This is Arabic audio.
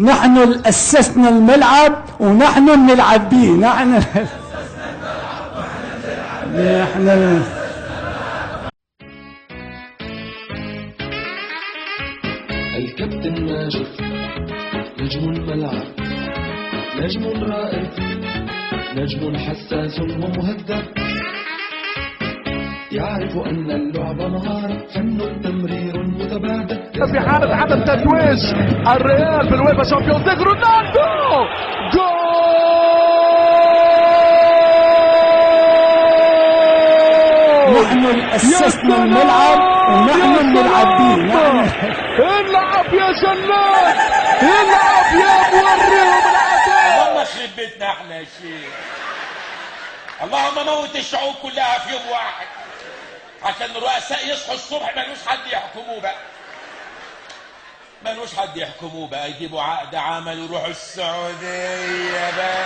نحن اللي أسسنا الملعب ونحن بنلعب بيه. نحن الكابتن ماجد نجم الملعب، نجم رائد، نجم حساس ومهذب، يعرف أن اللعب مهارة، فن تمرير متبادل. في حالة عدم تتويج الريال بالويفا شامبيونز ليج، رونالدو جول! نحن اللي أسسنا الملعب ونحن بنلعب بيه. العب يا شلال، العب يا موريهم العداء. اللهم يخرب بيتنا احنا يا شيخ. اللهم موت الشعوب كلها في يوم واحد عشان الرؤساء يصحوا الصبح ملوش حد يحكموه بقى، ملوش حد يحكموه بقى، يجيبوا عقد عمل ويروحوا السعودية بقى.